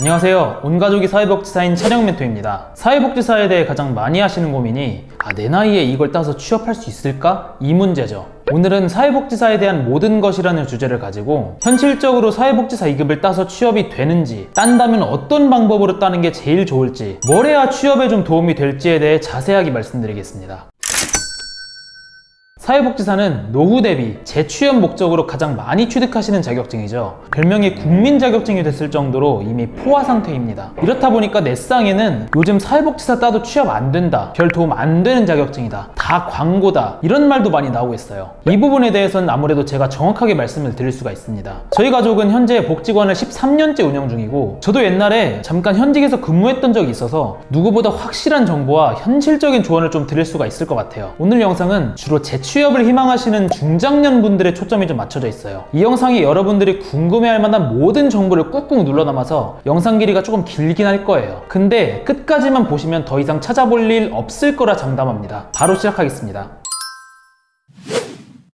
안녕하세요. 온가족이 사회복지사인 차량 멘토입니다. 사회복지사에 대해 가장 많이 하시는 고민이 내 나이에 이걸 따서 취업할 수 있을까? 이 문제죠. 오늘은 사회복지사에 대한 모든 것이라는 주제를 가지고 현실적으로 사회복지사 2급을 따서 취업이 되는지, 딴다면 어떤 방법으로 따는 게 제일 좋을지, 뭘 해야 취업에 좀 도움이 될지에 대해 자세하게 말씀드리겠습니다. 사회복지사는 노후 대비 재취업 목적으로 가장 많이 취득하시는 자격증이죠. 별명이 국민 자격증이 됐을 정도로 이미 포화 상태입니다. 이렇다 보니까 내 쌍에는 요즘 사회복지사 따도 취업 안 된다, 별 도움 안 되는 자격증이다, 다 광고다, 이런 말도 많이 나오고 있어요. 이 부분에 대해서는 아무래도 제가 정확하게 말씀을 드릴 수가 있습니다. 저희 가족은 현재 복지관을 13년째 운영 중이고, 저도 옛날에 잠깐 현직에서 근무했던 적이 있어서 누구보다 확실한 정보와 현실적인 조언을 좀 드릴 수가 있을 것 같아요. 오늘 영상은 주로 취업을 희망하시는 중장년 분들의 초점이 좀 맞춰져 있어요. 이 영상이 여러분들이 궁금해할 만한 모든 정보를 꾹꾹 눌러 담아서 영상 길이가 조금 길긴 할 거예요. 근데 끝까지만 보시면 더 이상 찾아볼 일 없을 거라 장담합니다. 바로 시작하겠습니다.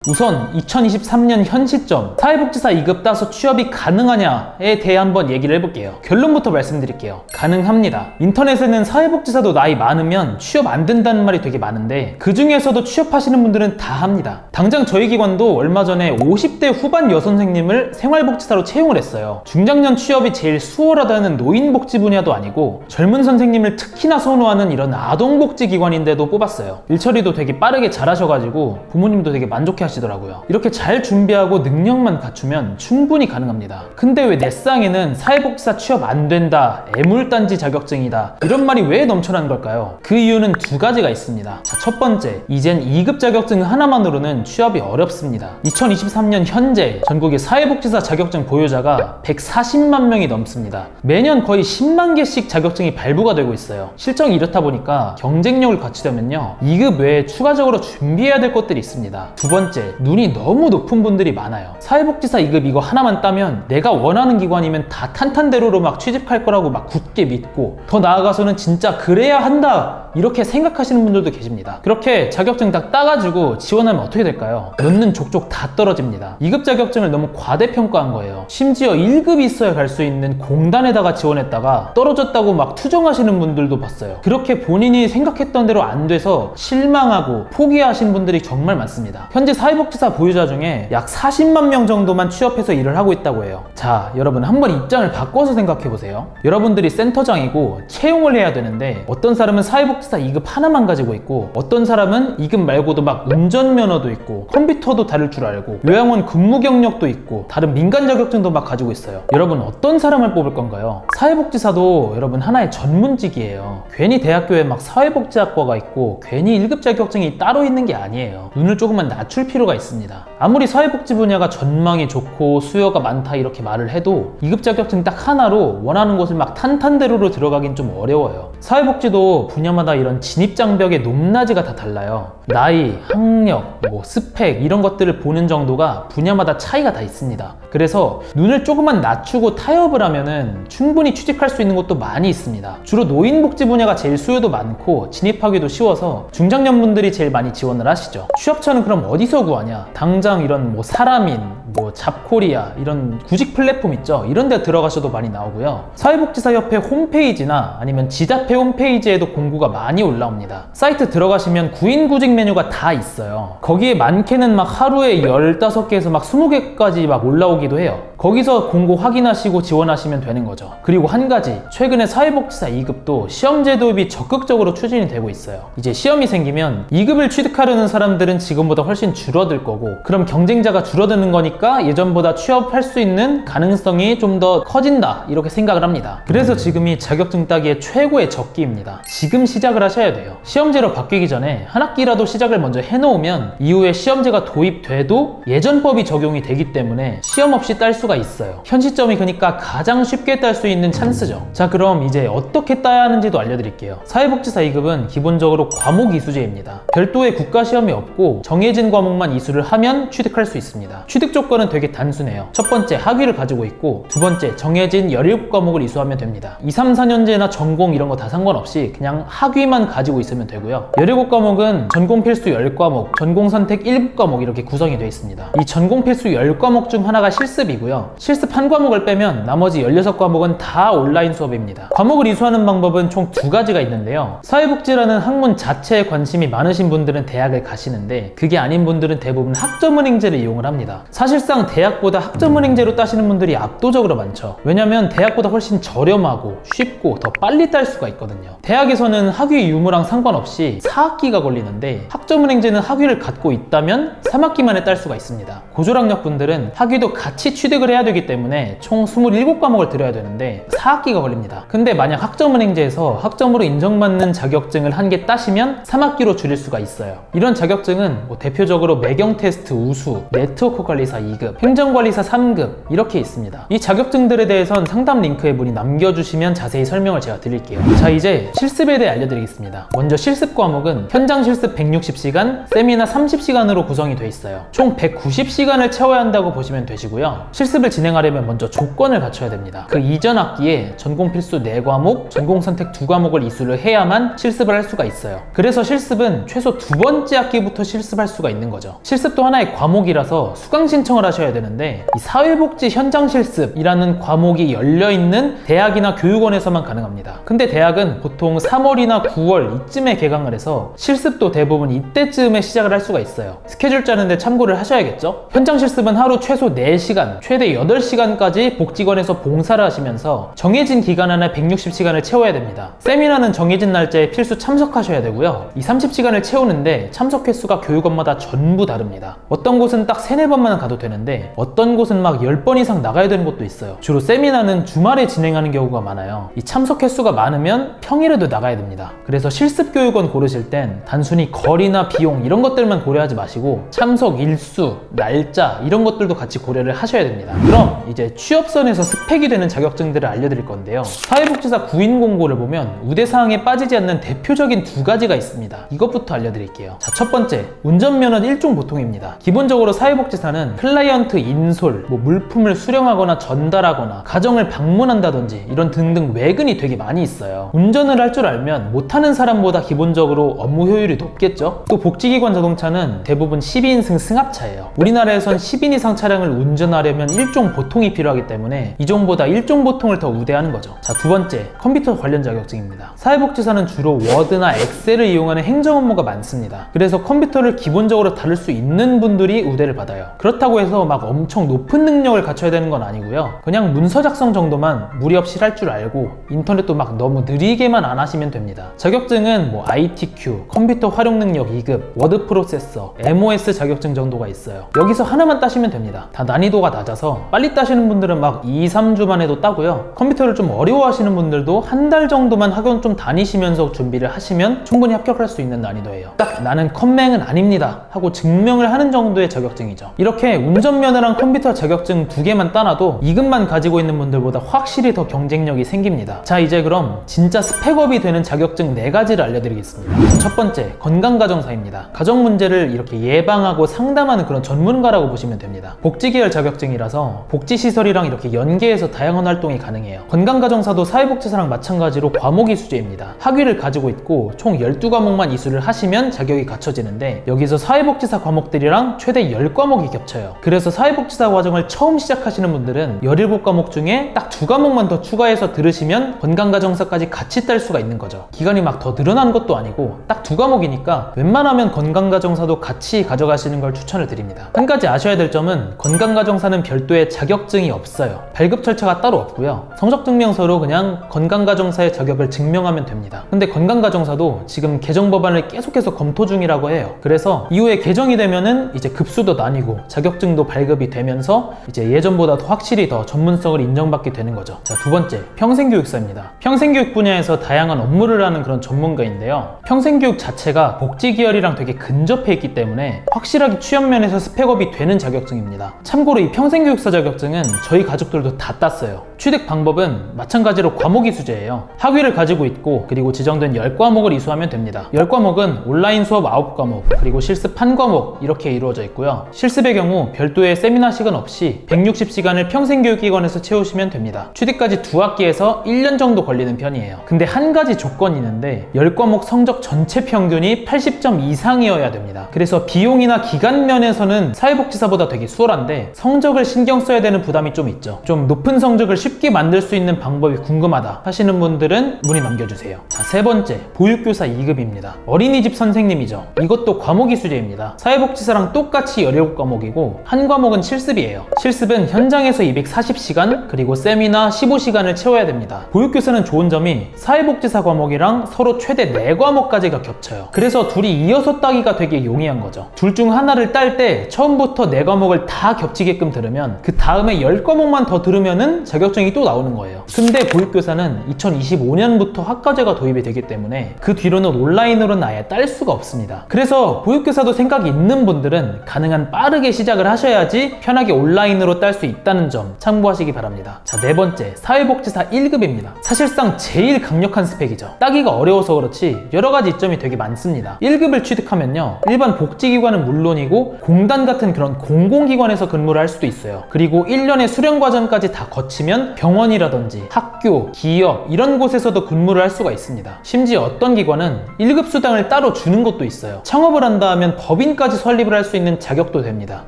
우선 2023년 현 시점 사회복지사 2급 따서 취업이 가능하냐에 대해 한번 얘기를 해볼게요. 결론부터 말씀드릴게요. 가능합니다. 인터넷에는 사회복지사도 나이 많으면 취업 안 된다는 말이 되게 많은데, 그 중에서도 취업하시는 분들은 다 합니다. 당장 저희 기관도 얼마 전에 50대 후반 여선생님을 생활복지사로 채용을 했어요. 중장년 취업이 제일 수월하다는 노인복지 분야도 아니고 젊은 선생님을 특히나 선호하는 이런 아동복지기관인데도 뽑았어요. 일처리도 되게 빠르게 잘하셔가지고 부모님도 되게 만족해 하시더라고요. 이렇게 잘 준비하고 능력만 갖추면 충분히 가능합니다. 근데 왜 내 쌍에는 사회복지사 취업 안 된다, 애물단지 자격증이다, 이런 말이 왜 넘쳐나는 걸까요? 그 이유는 두 가지가 있습니다. 자, 첫 번째, 이젠 2급 자격증 하나만으로는 취업이 어렵습니다. 2023년 현재 전국의 사회복지사 자격증 보유자가 140만 명이 넘습니다. 매년 거의 10만 개씩 자격증이 발부가 되고 있어요. 실정이 이렇다 보니까 경쟁력을 갖추려면요, 2급 외에 추가적으로 준비해야 될 것들이 있습니다. 두 번째, 눈이 너무 높은 분들이 많아요. 사회복지사 2급 이거 하나만 따면 내가 원하는 기관이면 다 탄탄대로로 막 취직할 거라고 막 굳게 믿고, 더 나아가서는 진짜 그래야 한다, 이렇게 생각하시는 분들도 계십니다. 그렇게 자격증 다 따가지고 지원하면 어떻게 될까요? 넣는 족족 다 떨어집니다. 2급 자격증을 너무 과대평가한 거예요. 심지어 1급이 있어야 갈 수 있는 공단에다가 지원했다가 떨어졌다고 막 투정하시는 분들도 봤어요. 그렇게 본인이 생각했던 대로 안 돼서 실망하고 포기하신 분들이 정말 많습니다. 현재 사회복지사 보유자 중에 약 40만 명 정도만 취업해서 일을 하고 있다고 해요. 자, 여러분 한번 입장을 바꿔서 생각해보세요. 여러분들이 센터장이고 채용을 해야 되는데, 어떤 사람은 사회복지사 2급 하나만 가지고 있고, 어떤 사람은 2급 말고도 막 운전면허도 있고 컴퓨터도 다룰 줄 알고 요양원 근무 경력도 있고 다른 민간 자격증도 막 가지고 있어요. 여러분 어떤 사람을 뽑을 건가요? 사회복지사도 여러분 하나의 전문직이에요. 괜히 대학교에 막 사회복지학과가 있고 괜히 1급 자격증이 따로 있는 게 아니에요. 눈을 조금만 낮출 필요가 있습니다. 아무리 사회복지 분야가 전망이 좋고 수요가 많다 이렇게 말을 해도 2급 자격증 딱 하나로 원하는 곳을 막 탄탄대로로 들어가긴 좀 어려워요. 사회복지도 분야마다 이런 진입장벽의 높낮이가 다 달라요. 나이, 학력, 스펙 이런 것들을 보는 정도가 분야마다 차이가 다 있습니다. 그래서 눈을 조금만 낮추고 타협을 하면은 충분히 취직할 수 있는 곳도 많이 있습니다. 주로 노인복지 분야가 제일 수요도 많고 진입하기도 쉬워서 중장년분들이 제일 많이 지원을 하시죠. 취업처는 그럼 어디서 구하냐? 당장 이런 사람인, 잡코리아 이런 구직 플랫폼 있죠? 이런 데 들어가셔도 많이 나오고요. 사회복지사협회 홈페이지나 아니면 지자체 홈페이지에도 공고가 많이 올라옵니다. 사이트 들어가시면 구인 구직 메뉴가 다 있어요. 거기에 많게는 막 하루에 15개에서 막 20개까지 막 올라오기도 해요. 거기서 공고 확인하시고 지원하시면 되는 거죠. 그리고 한 가지, 최근에 사회복지사 2급도 시험제 도입이 적극적으로 추진이 되고 있어요. 이제 시험이 생기면 2급을 취득하려는 사람들은 지금보다 훨씬 줄어들 거고, 그럼 경쟁자가 줄어드는 거니까 예전보다 취업할 수 있는 가능성이 좀 더 커진다, 이렇게 생각을 합니다. 그래서 지금이 자격증 따기의 최고의 적기입니다. 지금 시작을 하셔야 돼요. 시험제로 바뀌기 전에 한 학기라도 시작을 먼저 해놓으면 이후에 시험제가 도입돼도 예전법이 적용이 되기 때문에 시험 없이 딸 수가 있어요. 현 시점이 그러니까 가장 쉽게 딸 수 있는 찬스죠. 자, 그럼 이제 어떻게 따야 하는지도 알려드릴게요. 사회복지사 2급은 기본적으로 과목 이수제입니다. 별도의 국가시험이 없고 정해진 과목만 이수를 하면 취득할 수 있습니다. 취득 조건은 되게 단순해요. 첫 번째, 학위를 가지고 있고, 두 번째, 정해진 17과목을 이수하면 됩니다. 2, 3, 4년제나 전공 이런 거 다 상관없이 그냥 학위 학위만 가지고 있으면 되고요. 17과목은 전공 필수 10과목, 전공 선택 7과목 이렇게 구성이 되어 있습니다. 이 전공 필수 10과목 중 하나가 실습이고요. 실습 한 과목을 빼면 나머지 16과목은 다 온라인 수업입니다. 과목을 이수하는 방법은 총 2가지가 있는데요. 사회복지라는 학문 자체에 관심이 많으신 분들은 대학을 가시는데, 그게 아닌 분들은 대부분 학점은행제를 이용을 합니다. 사실상 대학보다 학점은행제로 따시는 분들이 압도적으로 많죠. 왜냐면 대학보다 훨씬 저렴하고 쉽고 더 빨리 딸 수가 있거든요. 대학에서는 학위 유무랑 상관없이 4학기가 걸리는데, 학점은행제는 학위를 갖고 있다면 3학기 만에 딸 수가 있습니다. 고졸학력 분들은 학위도 같이 취득을 해야 되기 때문에 총 27과목을 들어야 되는데 4학기가 걸립니다. 근데 만약 학점은행제에서 학점으로 인정받는 자격증을 한 개 따시면 3학기로 줄일 수가 있어요. 이런 자격증은 대표적으로 매경테스트 우수, 네트워크 관리사 2급, 행정관리사 3급 이렇게 있습니다. 이 자격증들에 대해선 상담 링크에 문의 남겨주시면 자세히 설명을 제가 드릴게요. 자, 이제 실습에 대해 알려드리겠습니다. 먼저 실습 과목은 현장 실습 160시간, 세미나 30시간으로 구성이 되어 있어요. 총 190시간을 채워야 한다고 보시면 되시고요. 실습을 진행하려면 먼저 조건을 갖춰야 됩니다. 그 이전 학기에 전공 필수 4과목, 전공 선택 2과목을 이수를 해야만 실습을 할 수가 있어요. 그래서 실습은 최소 2번째 학기부터 실습할 수가 있는 거죠. 실습도 하나의 과목이라서 수강 신청을 하셔야 되는데, 이 사회복지 현장 실습이라는 과목이 열려있는 대학이나 교육원에서만 가능합니다. 근데 대학은 보통 3월이나 9월 이쯤에 개강을 해서 실습도 대부분 이때쯤에 시작을 할 수가 있어요. 스케줄 짜는데 참고를 하셔야겠죠? 현장 실습은 하루 최소 4시간, 최대 8시간까지 복지관에서 봉사를 하시면서 정해진 기간 안에 160시간을 채워야 됩니다. 세미나는 정해진 날짜에 필수 참석하셔야 되고요. 이 30시간을 채우는데 참석 횟수가 교육원마다 전부 다릅니다. 어떤 곳은 딱 3-4번만 가도 되는데 어떤 곳은 막 10번 이상 나가야 되는 곳도 있어요. 주로 세미나는 주말에 진행하는 경우가 많아요. 이 참석 횟수가 많으면 평일에도 나가야 됩니다. 그래서 실습 교육원 고르실 땐 단순히 거리나 비용 이런 것들만 고려하지 마시고 참석 일수, 날짜 이런 것들도 같이 고려를 하셔야 됩니다. 그럼 이제 취업선에서 스펙이 되는 자격증들을 알려드릴 건데요. 사회복지사 구인 공고를 보면 우대사항에 빠지지 않는 대표적인 2가지가 있습니다. 이것부터 알려드릴게요. 자, 첫 번째, 운전면허는 1종 보통입니다. 기본적으로 사회복지사는 클라이언트 인솔, 물품을 수령하거나 전달하거나 가정을 방문한다든지 이런 등등 외근이 되게 많이 있어요. 운전을 할 줄 알면 못하는 사람보다 기본적으로 업무 효율이 높겠죠? 또 복지기관 자동차는 대부분 12인승 승합차예요. 우리나라에선 10인 이상 차량을 운전하려면 1종 보통이 필요하기 때문에 2종보다 1종 보통을 더 우대하는 거죠. 자, 2번째, 컴퓨터 관련 자격증입니다. 사회복지사는 주로 워드나 엑셀을 이용하는 행정 업무가 많습니다. 그래서 컴퓨터를 기본적으로 다룰 수 있는 분들이 우대를 받아요. 그렇다고 해서 막 엄청 높은 능력을 갖춰야 되는 건 아니고요. 그냥 문서 작성 정도만 무리 없이 할 줄 알고 인터넷도 막 너무 느리게만 안 하시면 됩니다. 자격증은 ITQ, 컴퓨터 활용 능력 2급, 워드 프로세서, MOS 자격증 정도가 있어요. 여기서 하나만 따시면 됩니다. 다 난이도가 낮아서 빨리 따시는 분들은 막 2-3주만 해도 따고요. 컴퓨터를 좀 어려워하시는 분들도 한 달 정도만 학원 좀 다니시면서 준비를 하시면 충분히 합격할 수 있는 난이도예요. 딱 나는 컴맹은 아닙니다 하고 증명을 하는 정도의 자격증이죠. 이렇게 운전면허랑 컴퓨터 자격증 2개만 따놔도 2급만 가지고 있는 분들보다 확실히 더 경쟁력이 생깁니다. 자, 이제 그럼 진짜 스펙업이 되는 자격증 4가지를 알려드리겠습니다. 첫 번째, 건강가정사입니다. 가정 문제를 이렇게 예방하고 상담하는 그런 전문가라고 보시면 됩니다. 복지계열 자격증이라서 복지시설이랑 이렇게 연계해서 다양한 활동이 가능해요. 건강가정사도 사회복지사랑 마찬가지로 과목이 수제입니다. 학위를 가지고 있고 총 12과목만 이수를 하시면 자격이 갖춰지는데, 여기서 사회복지사 과목들이랑 최대 10과목이 겹쳐요. 그래서 사회복지사 과정을 처음 시작하시는 분들은 17과목 중에 딱 2과목만 더 추가해서 들으시면 건강가정사까지 같이 딸 수가 있는 거죠. 기간이 막 더 늘어난 것도 아니고 딱 2과목이니까 웬만하면 건강가정사도 같이 가져가시는 걸 추천을 드립니다. 한 가지 아셔야 될 점은 건강가정사는 별도의 자격증이 없어요. 발급 절차가 따로 없고요. 성적증명서로 그냥 건강가정사의 자격을 증명하면 됩니다. 근데 건강가정사도 지금 개정 법안을 계속해서 검토 중이라고 해요. 그래서 이후에 개정이 되면은 이제 급수도 나뉘고 자격증도 발급이 되면서 이제 예전보다 더 확실히 더 전문성을 인정받게 되는 거죠. 자, 2번째, 평생교육사입니다. 평생교육 분야에서 다양한 업무를 하는 그런 전문가인데요. 평생교육 자체가 복지계열이랑 되게 근접해 있기 때문에 확실하게 취업면에서 스펙업이 되는 자격증입니다. 참고로 이 평생교육사 자격증은 저희 가족들도 다 땄어요. 취득 방법은 마찬가지로 과목이 수제예요. 학위를 가지고 있고 그리고 지정된 10과목을 이수하면 됩니다. 10과목은 온라인 수업 9과목, 그리고 실습 1과목 이렇게 이루어져 있고요. 실습의 경우 별도의 세미나 시간 없이 160시간을 평생교육기관에서 채우시면 됩니다. 취득까지 2학기에서 1년 정도 걸리는 편이에요. 근데 한 가지 조건이 있는데, 되는데 10과목 성적 전체 평균이 80점 이상이어야 됩니다. 그래서 비용이나 기간 면에서는 사회복지사보다 되게 수월한데 성적을 신경 써야 되는 부담이 좀 있죠. 좀 높은 성적을 쉽게 만들 수 있는 방법이 궁금하다 하시는 분들은 문의 남겨주세요. 자, 세 번째, 보육교사 2급입니다. 어린이집 선생님이죠. 이것도 과목이 수제입니다. 사회복지사랑 똑같이 17과목이고 한 과목은 실습이에요. 실습은 현장에서 240시간 그리고 세미나 15시간을 채워야 됩니다. 보육교사는 좋은 점이 사회복지사 과목이랑 서로 최대 4과목까지가 겹쳐요. 그래서 둘이 이어서 따기가 되게 용이한 거죠. 둘 중 하나를 딸 때 처음부터 4과목을 다 겹치게끔 들으면 그 다음에 10과목만 더 들으면은 자격증이 또 나오는 거예요. 근데 보육교사는 2025년부터 학과제가 도입이 되기 때문에 그 뒤로는 온라인으로는 아예 딸 수가 없습니다. 그래서 보육교사도 생각이 있는 분들은 가능한 빠르게 시작을 하셔야지 편하게 온라인으로 딸 수 있다는 점 참고하시기 바랍니다. 자, 네 번째, 사회복지사 1급입니다. 사실상 제일 강력한 스펙이죠. 따기가 어려워서 그렇지 여러 가지 이점이 되게 많습니다. 1급을 취득하면요, 일반 복지기관은 물론이고 공단 같은 그런 공공기관에서 근무를 할 수도 있어요. 그리고 1년의 수련 과정까지 다 거치면 병원이라든지 학교, 기업 이런 곳에서도 근무를 할 수가 있습니다. 심지어 어떤 기관은 1급 수당을 따로 주는 것도 있어요. 창업을 한다 하면 법인까지 설립을 할 수 있는 자격도 됩니다.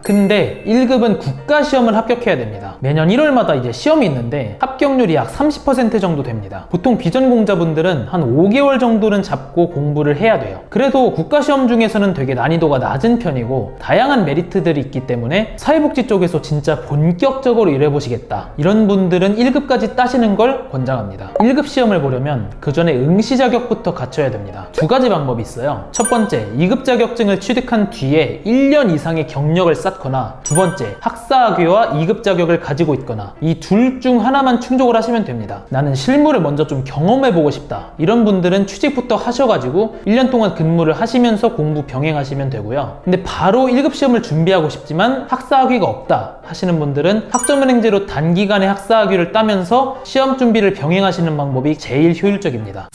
근데 1급은 국가시험을 합격해야 됩니다. 매년 1월마다 이제 시험이 있는데 합격률이 약 30% 정도 됩니다. 보통 비전공자분들은 한 5개월 정도는 잡고 공부를 해야 돼요. 그래도 국가시험 중에서는 되게 난이도가 낮은 편이고 다양한 메리트들이 있기 때문에 사회복지 쪽에서 진짜 본격적으로 일해보시겠다 이런 분들은 1급까지 따시는 걸 권장합니다. 1급 시험을 보려면 그 전에 응시 자격부터 갖춰야 됩니다. 두 가지 방법이 있어요. 첫 번째, 2급 자격증을 취득한 뒤에 1년 이상의 경력을 쌓거나, 두 번째, 학사학위와 2급 자격을 가지고 있거나, 이 둘 중 하나만 충족을 하시면 됩니다. 나는 실무를 먼저 좀 경험해보고 싶다 이런 분들은 취직부터 하셔가지고 1년 동안 근무를 하시면서 공부 병행하시면 되고요. 근데 바로 1급 시험을 준비하고 싶지만 학사학위가 없다 하시는 분들은 학점은행제로 단기간에 학사학위를 따면서 시험 준비를 병행하시는 방법이 제일 효율적입니다.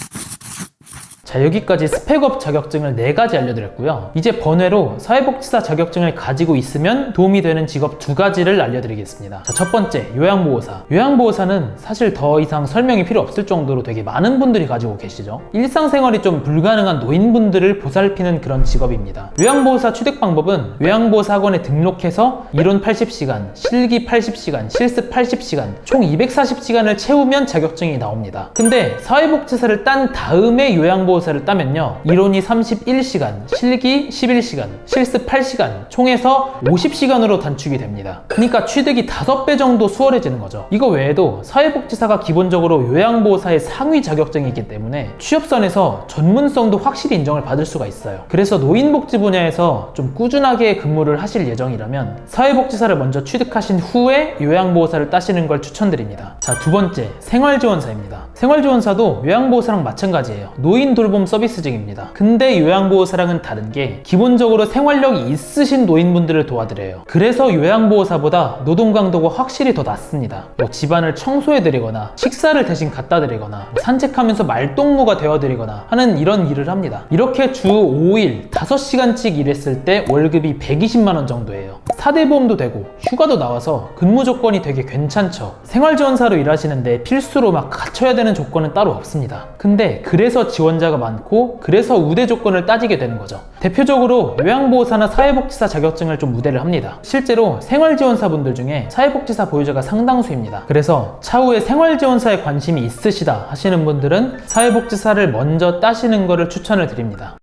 자, 여기까지 스펙업 자격증을 4가지 알려드렸고요. 이제 번외로 사회복지사 자격증을 가지고 있으면 도움이 되는 직업 2가지를 알려드리겠습니다. 자, 첫 번째, 요양보호사. 요양보호사는 사실 더 이상 설명이 필요 없을 정도로 되게 많은 분들이 가지고 계시죠. 일상생활이 좀 불가능한 노인분들을 보살피는 그런 직업입니다. 요양보호사 취득 방법은 요양보호사 학원에 등록해서 이론 80시간, 실기 80시간, 실습 80시간, 총 240시간을 채우면 자격증이 나옵니다. 근데 사회복지사를 딴 다음에 요양보호사를 따면요, 이론이 31시간, 실기 11시간, 실습 8시간, 총해서 50시간으로 단축이 됩니다. 그러니까 취득이 5배 정도 수월해지는 거죠. 이거 외에도 사회복지사가 기본적으로 요양보호사의 상위 자격증이기 때문에 취업선에서 전문성도 확실히 인정을 받을 수가 있어요. 그래서 노인복지 분야에서 좀 꾸준하게 근무를 하실 예정이라면 사회복지사를 먼저 취득하신 후에 요양보호사를 따시는 걸 추천드립니다. 자, 두 번째, 생활지원사입니다. 생활지원사도 요양보호사랑 마찬가지예요. 노인 돌봄 서비스직입니다. 근데 요양보호사랑은 다른 게 기본적으로 생활력이 있으신 노인분들을 도와드려요. 그래서 요양보호사보다 노동 강도가 확실히 더 낮습니다. 뭐 집안을 청소해드리거나 식사를 대신 갖다 드리거나 산책하면서 말동무가 되어드리거나 하는 이런 일을 합니다. 이렇게 주 5일 5시간씩 일했을 때 월급이 120만원 정도예요. 4대 보험도 되고 휴가도 나와서 근무 조건이 되게 괜찮죠. 생활지원사로 일하시는데 필수로 막 갖춰야 되는 조건은 따로 없습니다. 근데 그래서 지원자가 많고 그래서 우대 조건을 따지게 되는 거죠. 대표적으로 요양보호사나 사회복지사 자격증을 좀 우대를 합니다. 실제로 생활지원사분들 중에 사회복지사 보유자가 상당수입니다. 그래서 차후에 생활지원사에 관심이 있으시다 하시는 분들은 사회복지사를 먼저 따시는 것을 추천을 드립니다.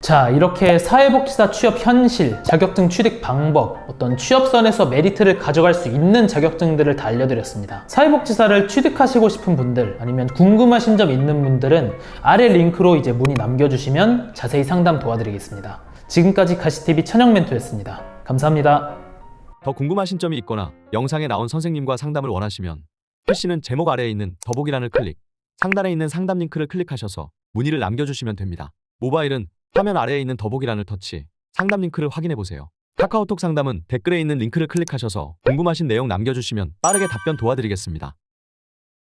자, 이렇게 사회복지사 취업 현실, 자격증 취득 방법, 어떤 취업선에서 메리트를 가져갈 수 있는 자격증들을 다 알려드렸습니다. 사회복지사를 취득하시고 싶은 분들, 아니면 궁금하신 점 있는 분들은 아래 링크로 이제 문의 남겨주시면 자세히 상담 도와드리겠습니다. 지금까지 가시TV 천영멘토였습니다. 감사합니다. 더 궁금하신 점이 있거나 영상에 나온 선생님과 상담을 원하시면 PC는 제목 아래에 있는 더보기란을 클릭, 상단에 있는 상담 링크를 클릭하셔서 문의를 남겨주시면 됩니다. 모바일은 화면 아래에 있는 더보기란을 터치, 상담 링크를 확인해보세요. 카카오톡 상담은 댓글에 있는 링크를 클릭하셔서 궁금하신 내용 남겨주시면 빠르게 답변 도와드리겠습니다.